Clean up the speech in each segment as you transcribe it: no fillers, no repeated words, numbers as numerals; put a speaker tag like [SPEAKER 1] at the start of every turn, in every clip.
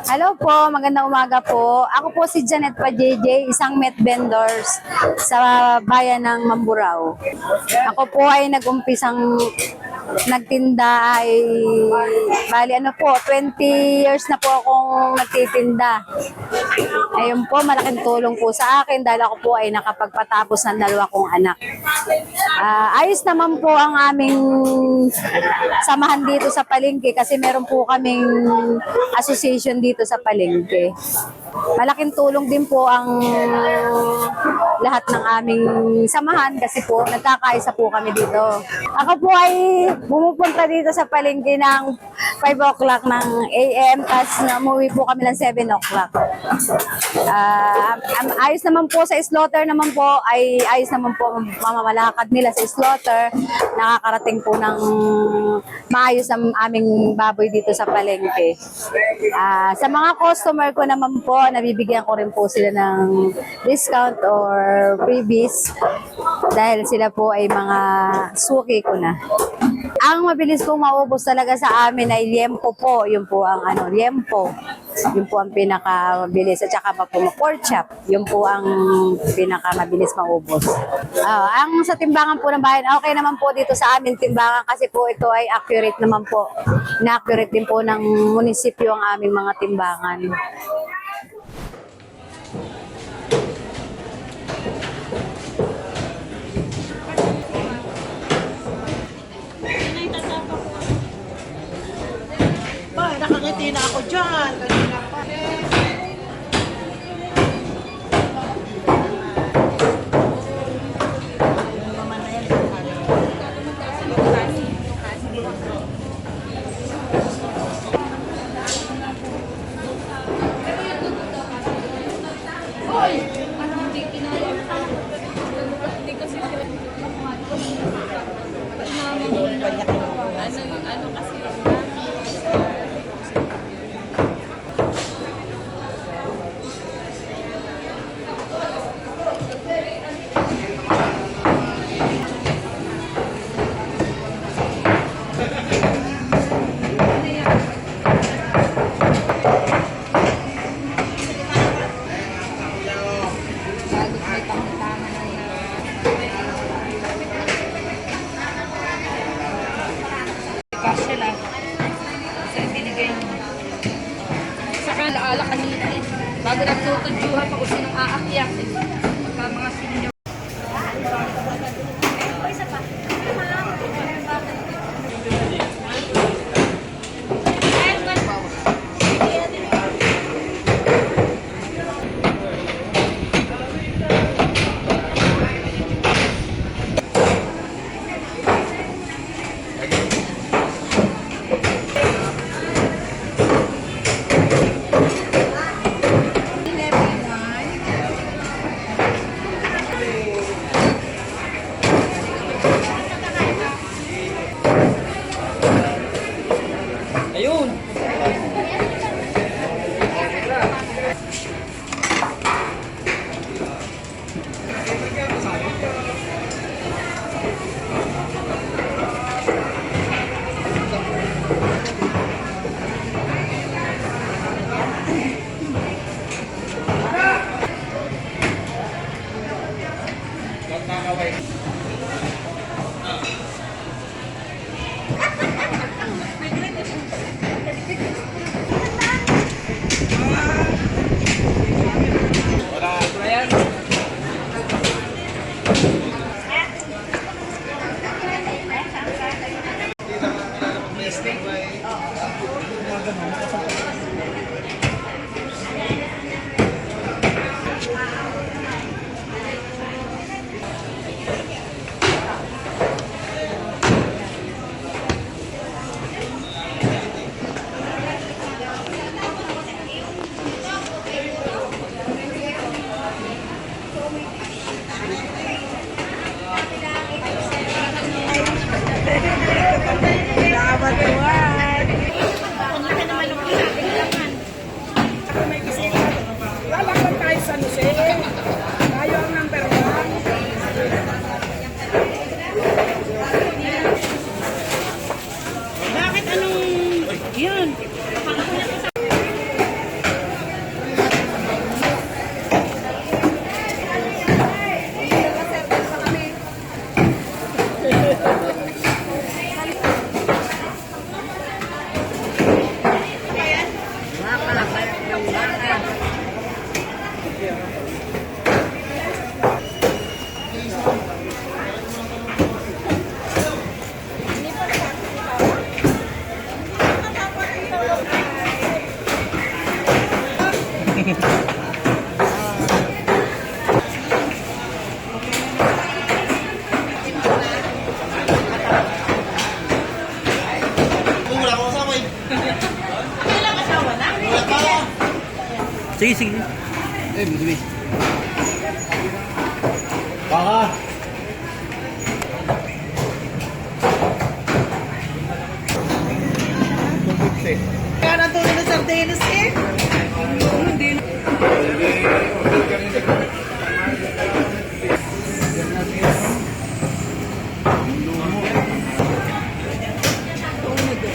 [SPEAKER 1] Hello po, magandang umaga po. Ako po si Janet pa JJ, isang meat vendors sa bayan ng Mamburao. Ako po ay nag-umpisang nagtinda ay bali ano po, 20 years na po akong nagtitinda. Ayun po, malaking tulong po sa akin dahil ako po ay nakapagpatapos ng dalawa kong anak. Ayos naman po ang aming samahan dito sa palengke kasi meron po kaming association dito sa palengke. Malaking tulong din po ang lahat ng aming samahan kasi po nagkakaisa po kami dito. Ako po ay bumupunta dito sa palengke ng 5 o'clock ng AM tapos umuwi po kami ng 7 o'clock. Ayos naman po sa slaughter naman po ay ayos naman po mamamalakad nila sa slaughter. Nakakarating po ng maayos ang aming baboy dito sa palengke. Sa mga customer ko naman po, nabibigyan ko rin po sila ng discount or freebies dahil sila po ay mga suki ko na. Ang mabilis pong maubos talaga sa amin ay liempo po. Yun po ang liempo. Yun po ang pinakamabilis. At saka pa po pork chop. Yun po ang pinakamabilis maubos. Ang sa timbangan po ng bayan, okay naman po dito sa amin timbangan kasi po ito ay accurate naman po. Na-accurate din po ng munisipyo ang aming mga timbangan.
[SPEAKER 2] Nakangiti na ako dyan. Kanina pa.
[SPEAKER 3] Alaala kanina eh. Bago nagtutudyohan pa kung sinong aakyat eh. Pagka mga senior. Isa pa.
[SPEAKER 2] Ayun.
[SPEAKER 4] Wala akong kasama eh.
[SPEAKER 2] Kailang asawa na?
[SPEAKER 4] Wala pa.
[SPEAKER 5] Sige, sige.
[SPEAKER 4] Eh, bilis. Baka.
[SPEAKER 2] Kaya natulog na sardinas eh.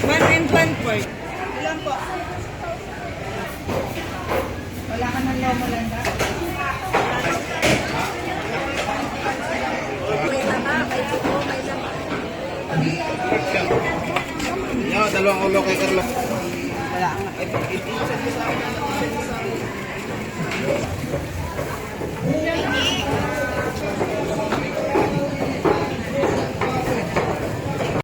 [SPEAKER 2] One and one point. Ilan po? Wala ka ng lomo lang ba?
[SPEAKER 4] Yo, dalawang ulo kay Carla.
[SPEAKER 2] Wala kang nakipag-ibig.